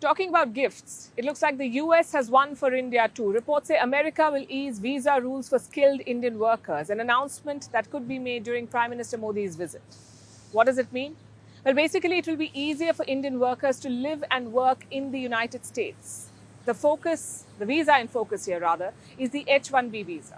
Talking about gifts, it looks like the US has one for India too. Reports say America will ease visa rules for skilled Indian workers, an announcement that could be made during Prime Minister Modi's visit. What does it mean? Well, basically, it will be easier for Indian workers to live and work in the United States. The visa in focus here rather, is the H-1B visa.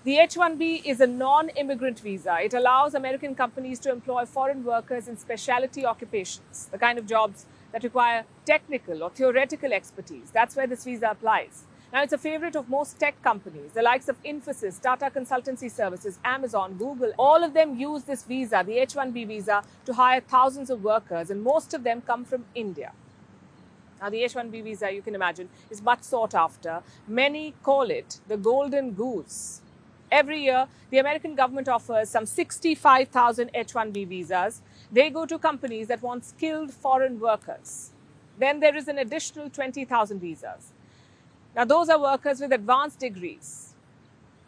The H-1B is a non-immigrant visa. It allows American companies to employ foreign workers in specialty occupations, the kind of jobs that require technical or theoretical expertise. That's where this visa applies. Now, it's a favorite of most tech companies, the likes of Infosys, Tata Consultancy Services, Amazon, Google. All of them use this visa, the H-1B visa, to hire thousands of workers, and most of them come from India. Now, the H-1B visa, you can imagine, is much sought after. Many call it the golden goose. Every year, the American government offers some 65,000 H-1B visas. They go to companies that want skilled foreign workers. Then there is an additional 20,000 visas. Now, those are workers with advanced degrees.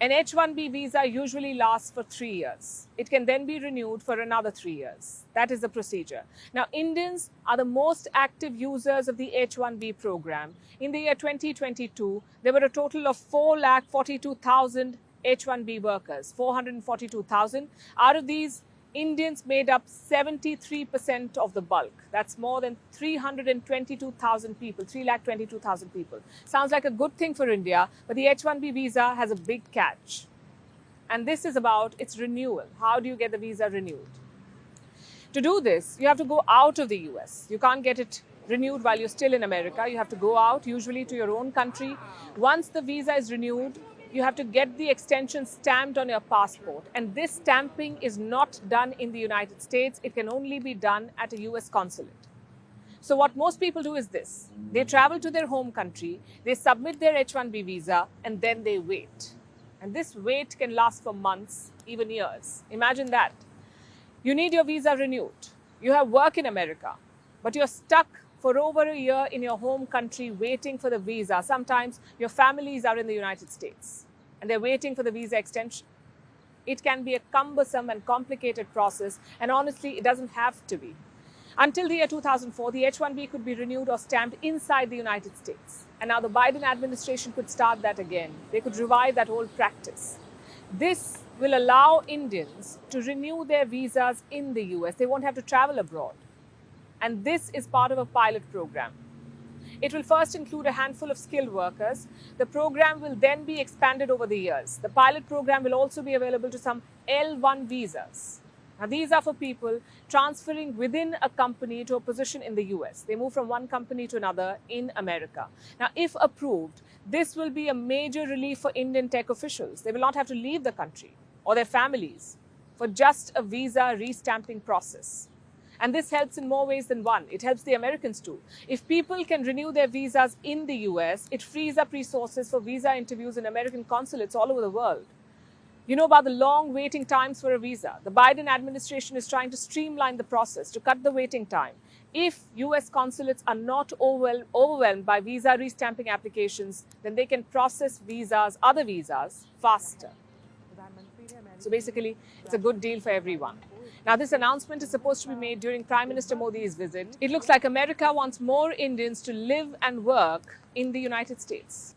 An H-1B visa usually lasts for 3 years. It can then be renewed for another 3 years. That is the procedure. Now, Indians are the most active users of the H-1B program. In the year 2022, there were a total of 442,000 H-1B workers, 442,000. Out of these, Indians made up 73% of the bulk. That's more than 322,000 people, 322,000 people. Sounds like a good thing for India, but the H-1B visa has a big catch. And this is about its renewal. How do you get the visa renewed? To do this, you have to go out of the US. You can't get it renewed while you're still in America. You have to go out, usually to your own country. Once the visa is renewed, you have to get the extension stamped on your passport. And this stamping is not done in the United States. It can only be done at a US consulate. So what most people do is this. They travel to their home country, they submit their H-1B visa, and then they wait. And this wait can last for months, even years. Imagine that. You need your visa renewed. You have work in America, but you're stuck for over a year in your home country waiting for the visa. Sometimes your families are in the United States and they're waiting for the visa extension. It can be a cumbersome and complicated process, and honestly, it doesn't have to be. Until the year 2004, the H-1B could be renewed or stamped inside the United States. And now the Biden administration could start that again. They could revive that old practice. This will allow Indians to renew their visas in the US. They won't have to travel abroad. And this is part of a pilot program. It will first include a handful of skilled workers. The program will then be expanded over the years. The pilot program will also be available to some L1 visas. Now, these are for people transferring within a company to a position in the US. They move from one company to another in America. Now, if approved, this will be a major relief for Indian tech officials. They will not have to leave the country or their families for just a visa restamping process. And this helps in more ways than one. It helps the Americans too. If people can renew their visas in the US, it frees up resources for visa interviews in American consulates all over the world. You know about the long waiting times for a visa. The Biden administration is trying to streamline the process to cut the waiting time. If US consulates are not overwhelmed by visa restamping applications, then they can process visas, other visas, faster. So basically, it's a good deal for everyone. Now, this announcement is supposed to be made during Prime Minister Modi's visit. It looks like America wants more Indians to live and work in the United States.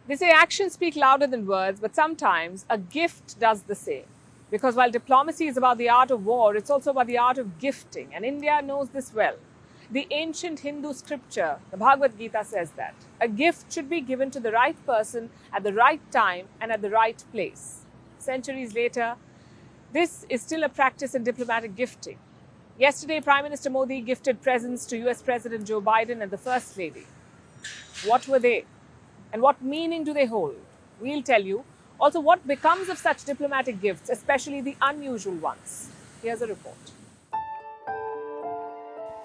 They say actions speak louder than words, but sometimes a gift does the same. Because while diplomacy is about the art of war, it's also about the art of gifting, and India knows this well. The ancient Hindu scripture, the Bhagavad Gita, says that a gift should be given to the right person at the right time and at the right place. Centuries later, this is still a practice in diplomatic gifting. Yesterday, Prime Minister Modi gifted presents to US President Joe Biden and the First Lady. What were they? And what meaning do they hold? We'll tell you. Also, what becomes of such diplomatic gifts, especially the unusual ones? Here's a report.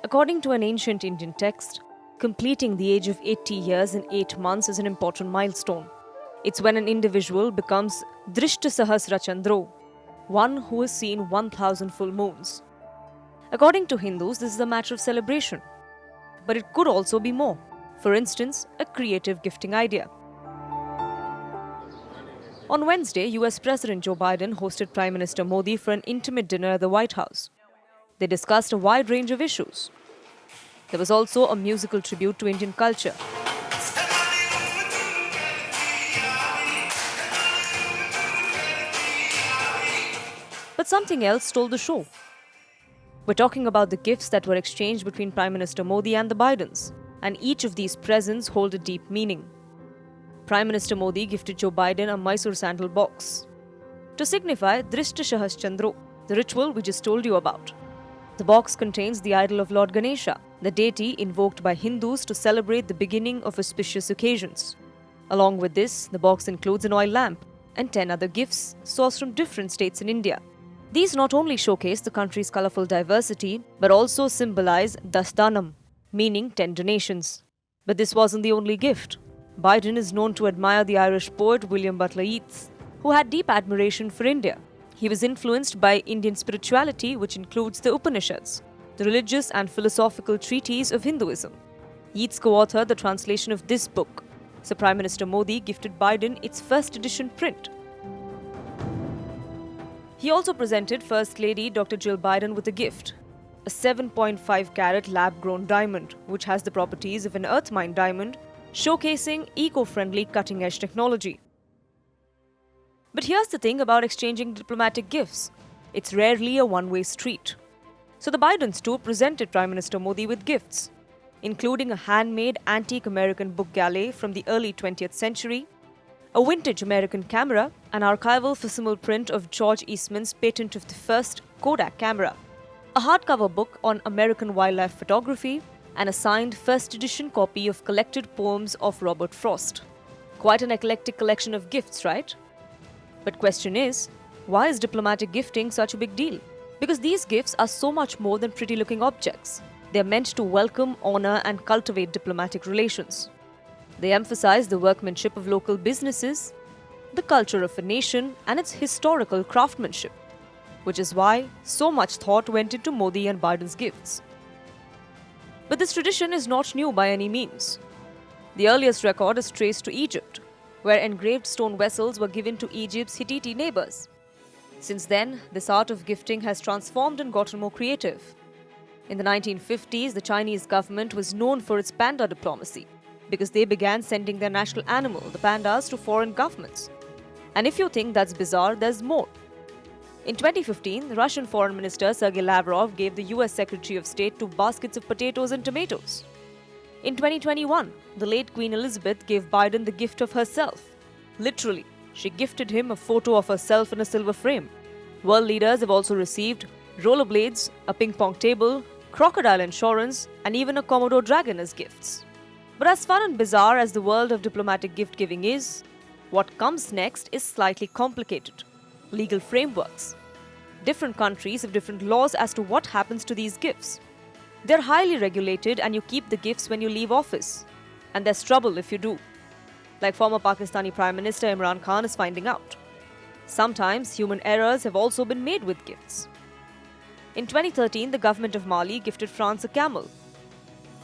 According to an ancient Indian text, completing the age of 80 years in 8 months is an important milestone. It's when an individual becomes Drishta Sahasra Chandro, one who has seen 1,000 full moons. According to Hindus, this is a matter of celebration. But it could also be more. For instance, a creative gifting idea. On Wednesday, US President Joe Biden hosted Prime Minister Modi for an intimate dinner at the White House. They discussed a wide range of issues. There was also a musical tribute to Indian culture. But something else stole the show. We're talking about the gifts that were exchanged between Prime Minister Modi and the Bidens, and each of these presents hold a deep meaning. Prime Minister Modi gifted Joe Biden a Mysore sandal box to signify Drishta Sahas Chandro, the ritual we just told you about. The box contains the idol of Lord Ganesha, the deity invoked by Hindus to celebrate the beginning of auspicious occasions. Along with this, the box includes an oil lamp and 10 other gifts sourced from different states in India. These not only showcase the country's colourful diversity, but also symbolize Dasdanam, meaning 10 donations. But this wasn't the only gift. Biden is known to admire the Irish poet William Butler Yeats, who had deep admiration for India. He was influenced by Indian spirituality, which includes the Upanishads, the religious and philosophical treatises of Hinduism. Yeats co-authored the translation of this book, so Prime Minister Modi gifted Biden its first edition print. He also presented First Lady Dr. Jill Biden with a gift, a 7.5 carat lab-grown diamond, which has the properties of an earth-mined diamond, showcasing eco-friendly cutting-edge technology. But here's the thing about exchanging diplomatic gifts. It's rarely a one-way street. So the Bidens too presented Prime Minister Modi with gifts, including a handmade antique American book galley from the early 20th century, a vintage American camera, an archival facsimile print of George Eastman's patent of the first Kodak camera, a hardcover book on American wildlife photography, and a signed first edition copy of collected poems of Robert Frost. Quite an eclectic collection of gifts, right? But question is, why is diplomatic gifting such a big deal? Because these gifts are so much more than pretty-looking objects. They're meant to welcome, honor, and cultivate diplomatic relations. They emphasize the workmanship of local businesses, the culture of a nation, and its historical craftsmanship, which is why so much thought went into Modi and Biden's gifts. But this tradition is not new by any means. The earliest record is traced to Egypt, where engraved stone vessels were given to Egypt's Hittite neighbors. Since then, this art of gifting has transformed and gotten more creative. In the 1950s, the Chinese government was known for its panda diplomacy, because they began sending their national animal, the pandas, to foreign governments. And if you think that's bizarre, there's more. In 2015, the Russian Foreign Minister Sergei Lavrov gave the US Secretary of State 2 baskets of potatoes and tomatoes. In 2021, the late Queen Elizabeth gave Biden the gift of herself. Literally, she gifted him a photo of herself in a silver frame. World leaders have also received rollerblades, a ping-pong table, crocodile insurance, and even a Komodo dragon as gifts. But as fun and bizarre as the world of diplomatic gift-giving is, what comes next is slightly complicated. Legal frameworks. Different countries have different laws as to what happens to these gifts. They're highly regulated and you keep the gifts when you leave office. And there's trouble if you do. Like former Pakistani Prime Minister Imran Khan is finding out. Sometimes human errors have also been made with gifts. In 2013, the government of Mali gifted France a camel,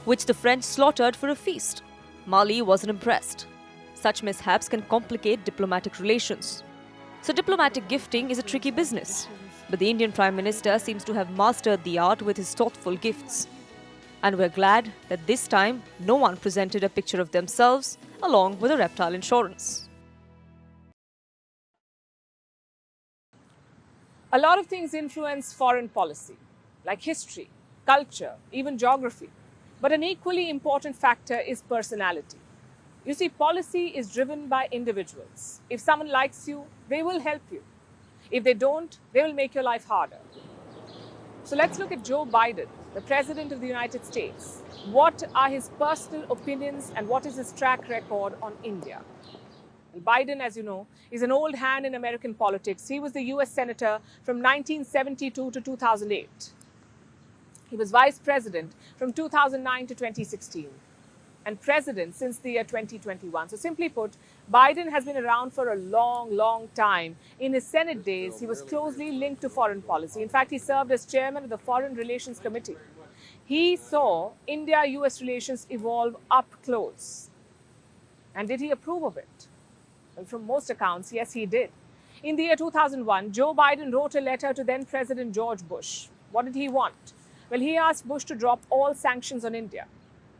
which the French slaughtered for a feast. Mali wasn't impressed. Such mishaps can complicate diplomatic relations. So diplomatic gifting is a tricky business. But the Indian Prime Minister seems to have mastered the art with his thoughtful gifts. And we're glad that this time no one presented a picture of themselves along with a reptile insurance. A lot of things influence foreign policy, like history, culture, even geography. But an equally important factor is personality. You see, policy is driven by individuals. If someone likes you, they will help you. If they don't, they will make your life harder. So let's look at Joe Biden, the President of the United States. What are his personal opinions and what is his track record on India? Well, Biden, as you know, is an old hand in American politics. He was the US Senator from 1972 to 2008. He was Vice President from 2009 to 2016 and President since the year 2021. So simply put, Biden has been around for a long, long time. In his Senate days, he was closely linked to foreign policy. In fact, he served as chairman of the Foreign Relations Committee. He saw India-US relations evolve up close. And did he approve of it? Well, from most accounts, yes, he did. In the year 2001, Joe Biden wrote a letter to then President George Bush. What did he want? Well, he asked Bush to drop all sanctions on India.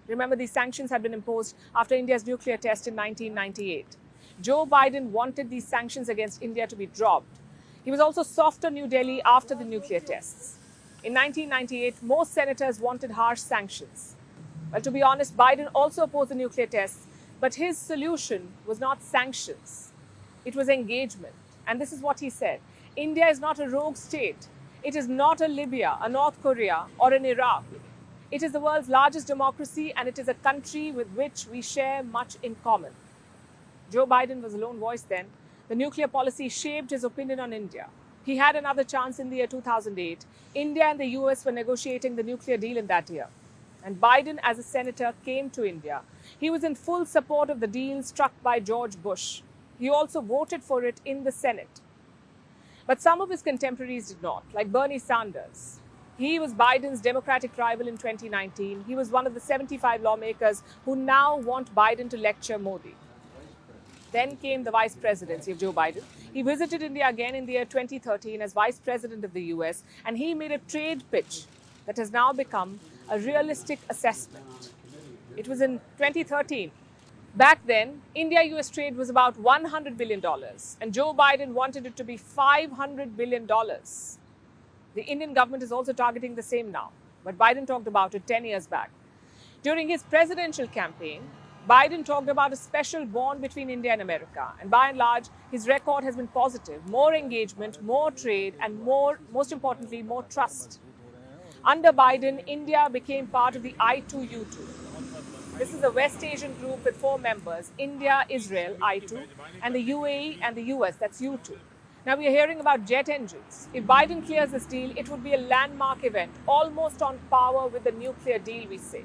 Remember, these sanctions had been imposed after India's nuclear test in 1998. Joe Biden wanted these sanctions against India to be dropped. He was also soft on New Delhi after the nuclear tests. In 1998, most senators wanted harsh sanctions. Well, to be honest, Biden also opposed the nuclear tests, but his solution was not sanctions. It was engagement. And this is what he said. India is not a rogue state. It is not a Libya, a North Korea, or an Iraq. It is the world's largest democracy, and it is a country with which we share much in common. Joe Biden was a lone voice then. The nuclear policy shaped his opinion on India. He had another chance in the year 2008. India and the US were negotiating the nuclear deal in that year. And Biden, as a senator, came to India. He was in full support of the deal struck by George Bush. He also voted for it in the Senate. But some of his contemporaries did not, like Bernie Sanders. He was Biden's Democratic rival in 2019. He was one of the 75 lawmakers who now want Biden to lecture Modi. Then came the vice presidency of Joe Biden. He visited India again in the year 2013 as vice president of the US, and he made a trade pitch that has now become a realistic assessment. It was in 2013. Back then, India-US trade was about $100 billion, and Joe Biden wanted it to be $500 billion. The Indian government is also targeting the same now, but Biden talked about it 10 years back. During his presidential campaign, Biden talked about a special bond between India and America, and by and large, his record has been positive. More engagement, more trade, and most importantly, more trust. Under Biden, India became part of the I2U2. This is a West Asian group with 4 members, India, Israel, I2, and the UAE and the US, that's U2. Now we are hearing about jet engines. If Biden clears this deal, it would be a landmark event, almost on par with the nuclear deal, we say.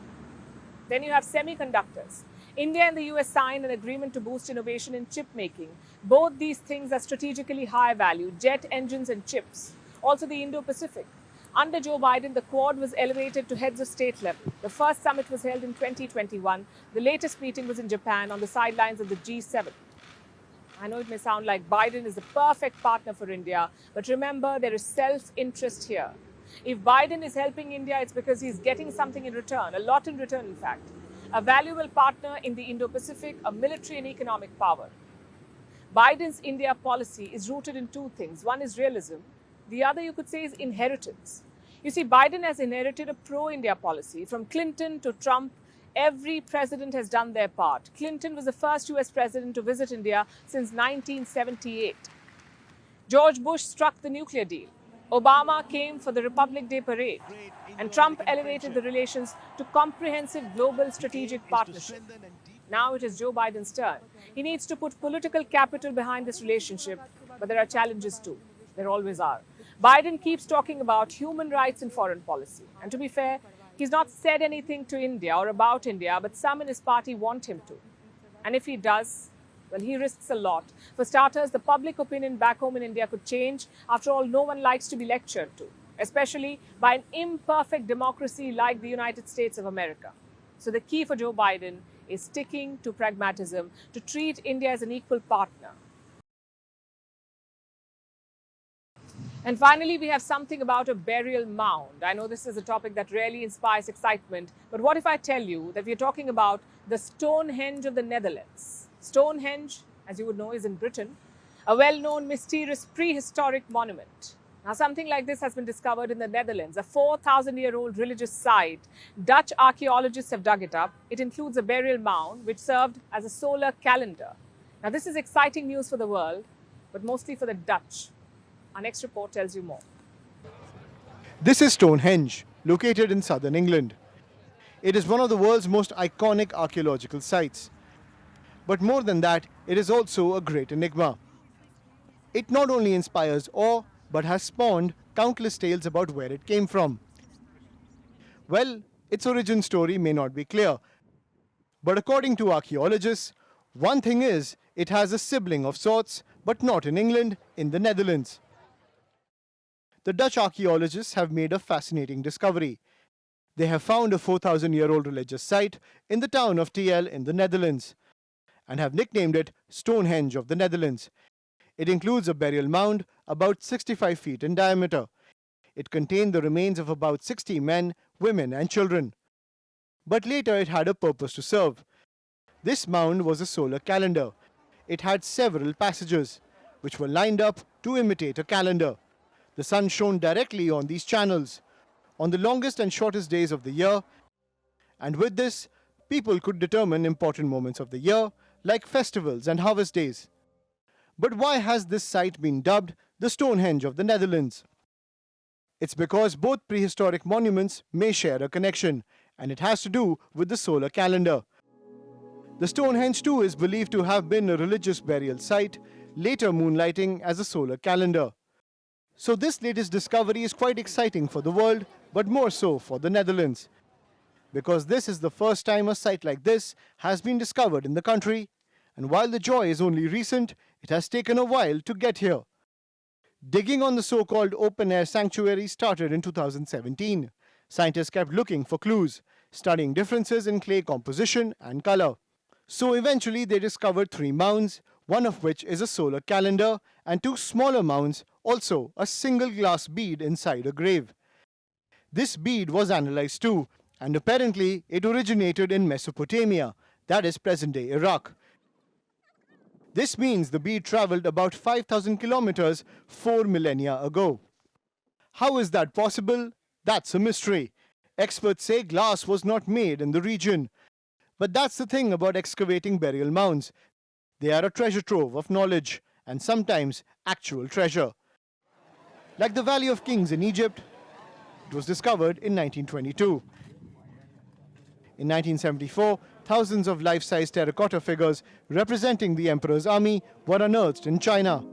Then you have semiconductors. India and the US signed an agreement to boost innovation in chip making. Both these things are strategically high value, jet engines and chips. Also the Indo-Pacific. Under Joe Biden, the Quad was elevated to heads of state level. The first summit was held in 2021. The latest meeting was in Japan on the sidelines of the G7. I know it may sound like Biden is the perfect partner for India, but remember, there is self-interest here. If Biden is helping India, it's because he's getting something in return, a lot in return, in fact. A valuable partner in the Indo-Pacific, a military and economic power. Biden's India policy is rooted in 2 things. One is realism. The other, you could say, is inheritance. You see, Biden has inherited a pro-India policy. From Clinton to Trump, every president has done their part. Clinton was the first US president to visit India since 1978. George Bush struck the nuclear deal. Obama came for the Republic Day parade. And Trump elevated the relations to comprehensive global strategic partnership. Now it is Joe Biden's turn. He needs to put political capital behind this relationship, but there are challenges too. There always are. Biden keeps talking about human rights in foreign policy. And to be fair, he's not said anything to India or about India, but some in his party want him to. And if he does, well, he risks a lot. For starters, the public opinion back home in India could change. After all, no one likes to be lectured to, especially by an imperfect democracy like the United States of America. So the key for Joe Biden is sticking to pragmatism, to treat India as an equal partner. And finally, we have something about a burial mound. I know this is a topic that rarely inspires excitement, but what if I tell you that we're talking about the Stonehenge of the Netherlands? Stonehenge, as you would know, is in Britain, a well-known, mysterious, prehistoric monument. Now, something like this has been discovered in the Netherlands, a 4,000-year-old religious site. Dutch archaeologists have dug it up. It includes a burial mound, which served as a solar calendar. Now, this is exciting news for the world, but mostly for the Dutch. Our next report tells you more. This is Stonehenge, located in southern England. It is one of the world's most iconic archaeological sites. But more than that, it is also a great enigma. It not only inspires awe, but has spawned countless tales about where it came from. Well, its origin story may not be clear. But according to archaeologists, one thing is, it has a sibling of sorts, but not in England, in the Netherlands. The Dutch archaeologists have made a fascinating discovery. They have found a 4,000-year-old religious site in the town of TL in the Netherlands and have nicknamed it Stonehenge of the Netherlands. It includes a burial mound about 65 feet in diameter. It contained the remains of about 60 men, women, and children. But later it had a purpose to serve. This mound was a solar calendar. It had several passages, which were lined up to imitate a calendar. The sun shone directly on these channels, on the longest and shortest days of the year, and with this, people could determine important moments of the year, like festivals and harvest days. But why has this site been dubbed the Stonehenge of the Netherlands? It's because both prehistoric monuments may share a connection, and it has to do with the solar calendar. The Stonehenge too is believed to have been a religious burial site, later moonlighting as a solar calendar. So this latest discovery is quite exciting for the world, but more so for the Netherlands, because this is the first time a site like this has been discovered in the country, and while the joy is only recent, it has taken a while to get here. Digging on the so-called open-air sanctuary started in 2017. Scientists kept looking for clues, studying differences in clay composition and color. So eventually they discovered 3 mounds, one of which is a solar calendar, and 2 smaller mounds, also a single glass bead inside a grave. This bead was analyzed too, and apparently it originated in Mesopotamia, that is present-day Iraq. This means the bead traveled about 5,000 kilometers 4 millennia ago. How is that possible? That's a mystery. Experts say glass was not made in the region. But that's the thing about excavating burial mounds. They are a treasure trove of knowledge, and sometimes actual treasure. Like the Valley of Kings in Egypt, it was discovered in 1922. In 1974, thousands of life-size terracotta figures representing the emperor's army were unearthed in China.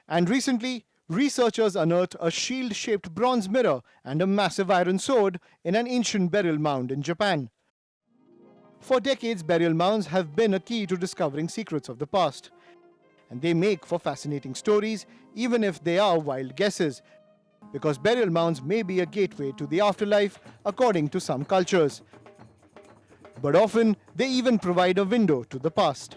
And recently, researchers unearthed a shield-shaped bronze mirror and a massive iron sword in an ancient burial mound in Japan. For decades, burial mounds have been a key to discovering secrets of the past. And they make for fascinating stories, even if they are wild guesses, because burial mounds may be a gateway to the afterlife according to some cultures. But often, they even provide a window to the past.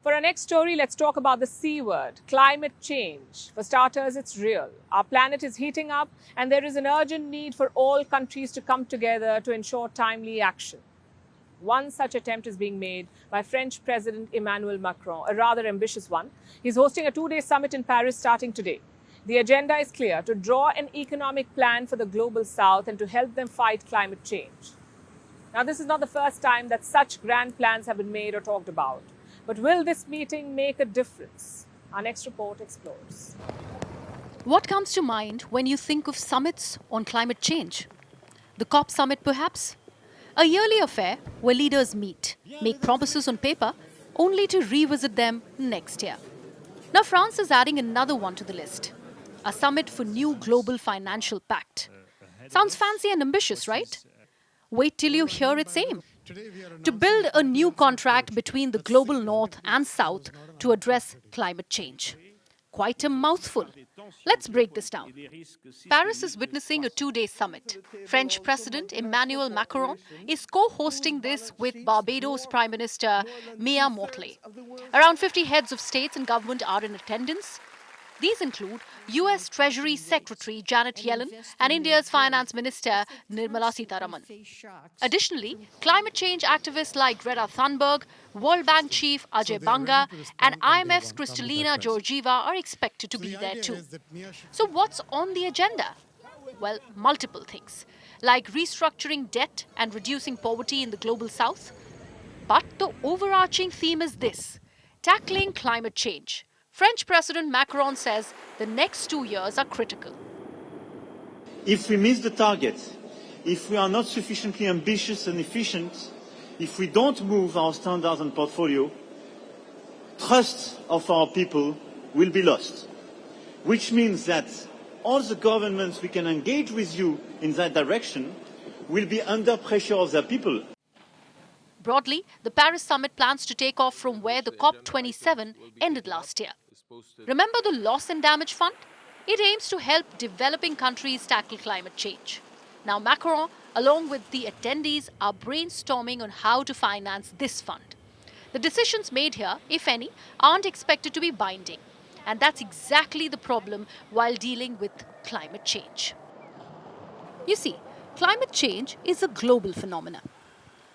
For our next story, let's talk about the C word, climate change. For starters, it's real. Our planet is heating up, and there is an urgent need for all countries to come together to ensure timely action. One such attempt is being made by French President Emmanuel Macron, a rather ambitious one. He's hosting a 2-day summit in Paris starting today. The agenda is clear: to draw an economic plan for the global south and to help them fight climate change. Now, this is not the first time that such grand plans have been made or talked about. But will this meeting make a difference? Our next report explores. What comes to mind when you think of summits on climate change? The COP summit, perhaps? A yearly affair where leaders meet, make promises on paper, only to revisit them next year. Now, France is adding another one to the list. A summit for new global financial pact. Sounds fancy and ambitious, right? Wait till you hear its aim. To build a new contract between the global north and south to address climate change. Quite a mouthful. Let's break this down. Paris is witnessing a 2-day summit. French President Emmanuel Macron is co-hosting this with Barbados Prime Minister Mia Mottley. Around 50 heads of states and government are in attendance. These include US Treasury Secretary Janet Yellen and India's Finance Minister Nirmala Sitharaman. Additionally, climate change activists like Greta Thunberg, World Bank Chief Ajay Banga, and IMF's Kristalina Georgieva are expected to be there too. So what's on the agenda? Well, multiple things, like restructuring debt and reducing poverty in the global south. But the overarching theme is this: tackling climate change. French President Macron says the next 2 years are critical. If we miss the target, if we are not sufficiently ambitious and efficient, if we don't move our standards and portfolio, trust of our people will be lost. Which means that all the governments we can engage with you in that direction will be under pressure of their people. Broadly, the Paris summit plans to take off from where the COP27 ended last year. Remember the Loss and Damage Fund? It aims to help developing countries tackle climate change. Now Macron, along with the attendees, are brainstorming on how to finance this fund. The decisions made here, if any, aren't expected to be binding. And that's exactly the problem while dealing with climate change. You see, climate change is a global phenomenon.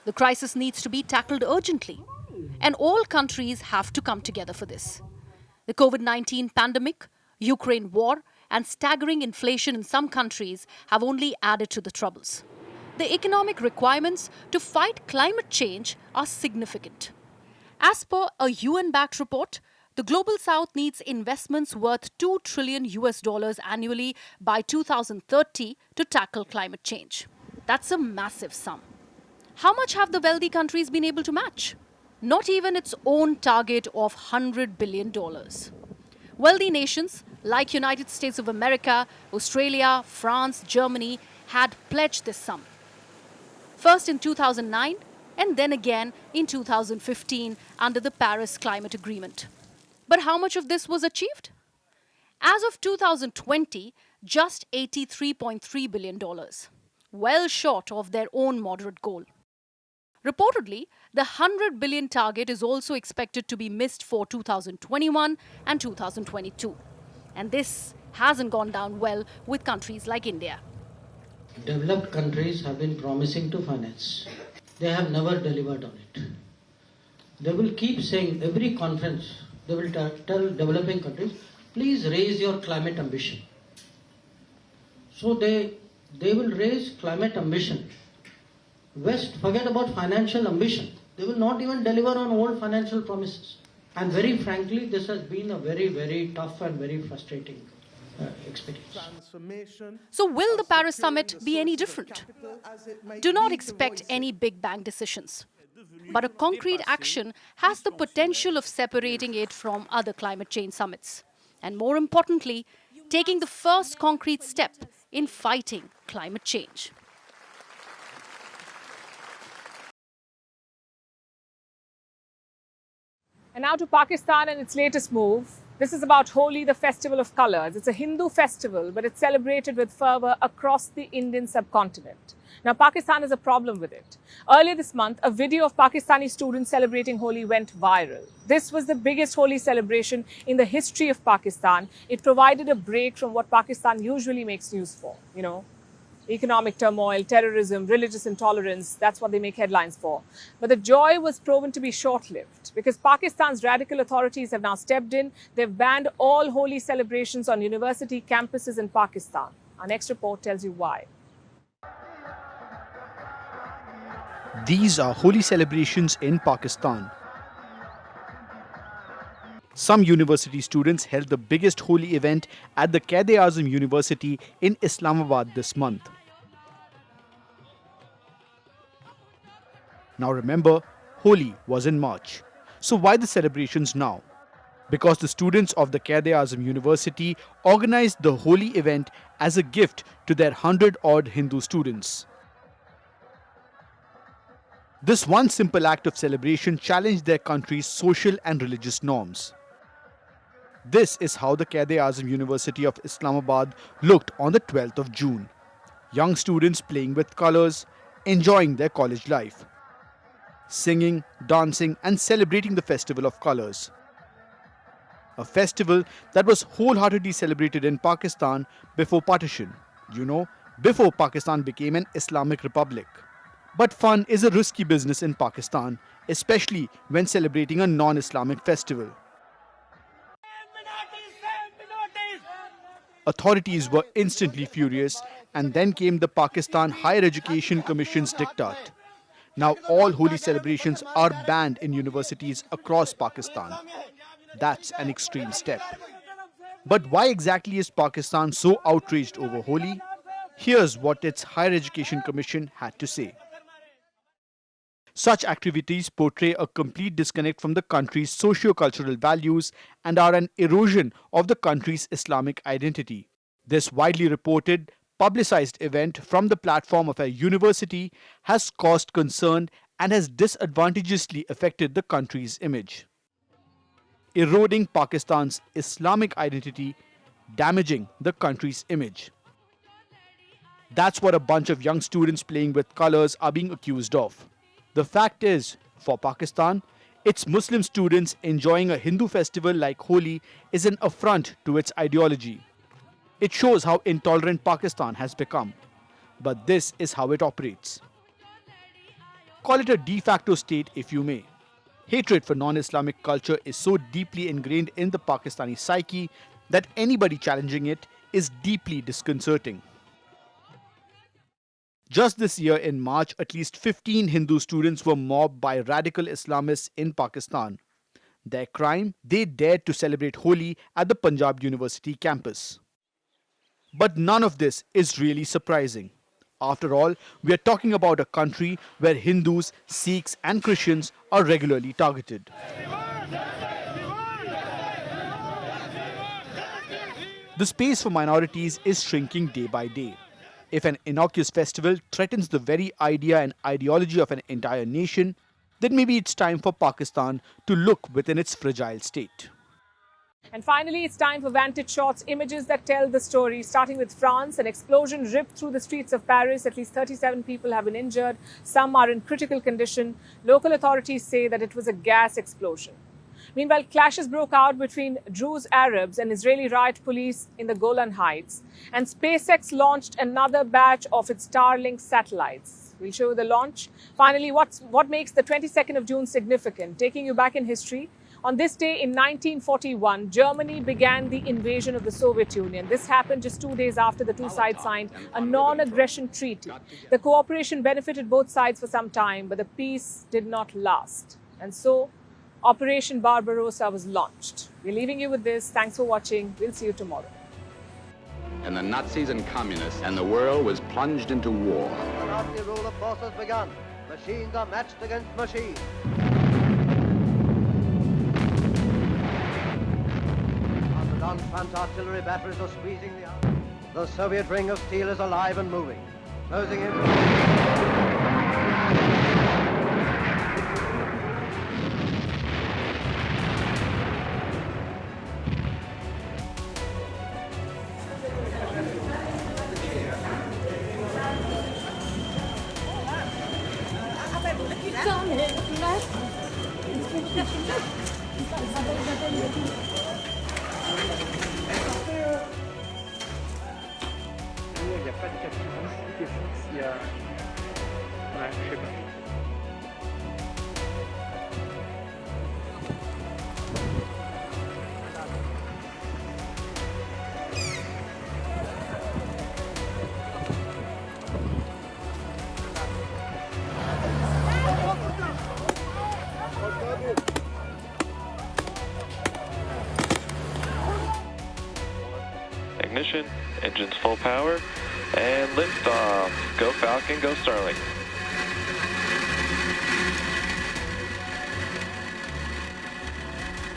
The crisis needs to be tackled urgently, and all countries have to come together for this. The COVID-19 pandemic, Ukraine war, and staggering inflation in some countries have only added to the troubles. The economic requirements to fight climate change are significant. As per a UN-backed report, the Global South needs investments worth $2 trillion annually by 2030 to tackle climate change. That's a massive sum. How much have the wealthy countries been able to match? Not even its own target of $100 billion. Wealthy nations like United States of America, Australia, France, Germany had pledged this sum. First in 2009 and then again in 2015 under the Paris Climate Agreement. But how much of this was achieved? As of 2020, just $83.3 billion, well short of their own moderate goal. Reportedly, the $100 billion target is also expected to be missed for 2021 and 2022. And this hasn't gone down well with countries like India. Developed countries have been promising to finance. They have never delivered on it. They will keep saying, every conference, they will tell developing countries, please raise your climate ambition. So they will raise climate ambition. West, forget about financial ambition. They will not even deliver on old financial promises. And very frankly, this has been a very, very tough and very frustrating experience. So will the Paris summit be any different? Do not expect any big bang decisions. But a concrete action has the potential of separating it from other climate change summits. And more importantly, taking the first concrete step in fighting climate change. And now to Pakistan and its latest move. This is about Holi, the festival of colours. It's a Hindu festival, but it's celebrated with fervour across the Indian subcontinent. Now, Pakistan has a problem with it. Earlier this month, a video of Pakistani students celebrating Holi went viral. This was the biggest Holi celebration in the history of Pakistan. It provided a break from what Pakistan usually makes news for, economic turmoil, terrorism, religious intolerance. That's what they make headlines for. But the joy was proven to be short-lived because Pakistan's radical authorities have now stepped in. They've banned all Holi celebrations on university campuses in Pakistan. Our next report tells you why. These are Holi celebrations in Pakistan. Some university students held the biggest Holi event at the Quaid-e-Azam University in Islamabad this month. Now remember, Holi was in March. So why the celebrations now? Because the students of the Quaid-e-Azam University organized the Holi event as a gift to their 100-odd Hindu students. This one simple act of celebration challenged their country's social and religious norms. This is how the Quaid-e-Azam University of Islamabad looked on the 12th of June. Young students playing with colours, enjoying their college life. Singing, dancing and celebrating the festival of colours. A festival that was wholeheartedly celebrated in Pakistan before partition. Before Pakistan became an Islamic republic. But fun is a risky business in Pakistan, especially when celebrating a non-Islamic festival. Authorities were instantly furious, and then came the Pakistan Higher Education Commission's diktat. Now all Holi celebrations are banned in universities across Pakistan. That's an extreme step. But why exactly is Pakistan so outraged over Holi? Here's what its Higher Education Commission had to say. Such activities portray a complete disconnect from the country's socio-cultural values and are an erosion of the country's Islamic identity. This widely reported, publicized event from the platform of a university has caused concern and has disadvantageously affected the country's image, eroding Pakistan's Islamic identity, damaging the country's image. That's what a bunch of young students playing with colors are being accused of. The fact is, for Pakistan, Its Muslim students enjoying a Hindu festival like Holi is an affront to its ideology. It shows how intolerant Pakistan has become. But this is how it operates. Call it a de facto state if you may. Hatred for non-Islamic culture is so deeply ingrained in the Pakistani psyche that anybody challenging it is deeply disconcerting. Just this year in March, at least 15 Hindu students were mobbed by radical Islamists in Pakistan. Their crime? They dared to celebrate Holi at the Punjab University campus. But none of this is really surprising. After all, we are talking about a country where Hindus, Sikhs and Christians are regularly targeted. The space for minorities is shrinking day by day. If an innocuous festival threatens the very idea and ideology of an entire nation, then maybe it's time for Pakistan to look within its fragile state. And finally, it's time for Vantage Shots, images that tell the story. Starting with France, an explosion ripped through the streets of Paris. At least 37 people have been injured. Some are in critical condition. Local authorities say that it was a gas explosion. Meanwhile, clashes broke out between Druze Arabs and Israeli riot police in the Golan Heights. And SpaceX launched another batch of its Starlink satellites. We'll show you the launch. Finally, what makes the 22nd of June significant? Taking you back in history, on this day in 1941, Germany began the invasion of the Soviet Union. This happened just 2 days after the two sides signed a non-aggression treaty. The cooperation benefited both sides for some time, but the peace did not last. And so, Operation Barbarossa was launched. We're leaving you with this. Thanks for watching. We'll see you tomorrow. And the Nazis and communists, and the world was plunged into war. The Nazi rule of force has begun. Machines are matched against machines. Front artillery batteries are squeezing the arm. The Soviet ring of steel is alive and moving, closing in. Il n'y a pas de captivité défense, il y a... Ouais, je sais pas. Ignition, engines full power, and liftoff. Go Falcon, go Starlink.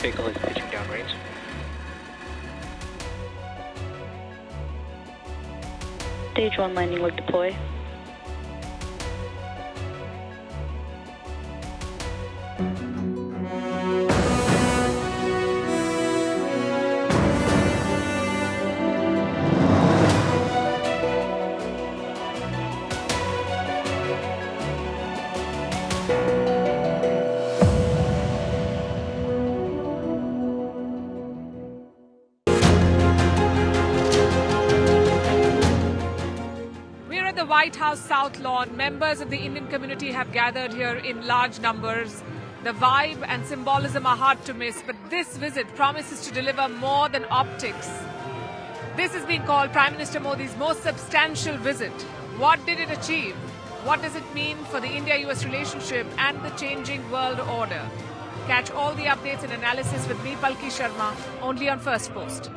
Vehicle is pitching downrange. Stage 1 landing leg deploy. White House South Lawn, members of the Indian community have gathered here in large numbers. The vibe and symbolism are hard to miss, but this visit promises to deliver more than optics. This has been called Prime Minister Modi's most substantial visit. What did it achieve? What does it mean for the India-US relationship and the changing world order? Catch all the updates and analysis with me, Palki Sharma, only on Firstpost.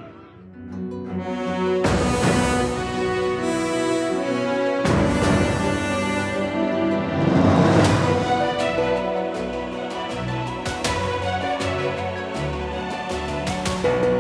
Thank you.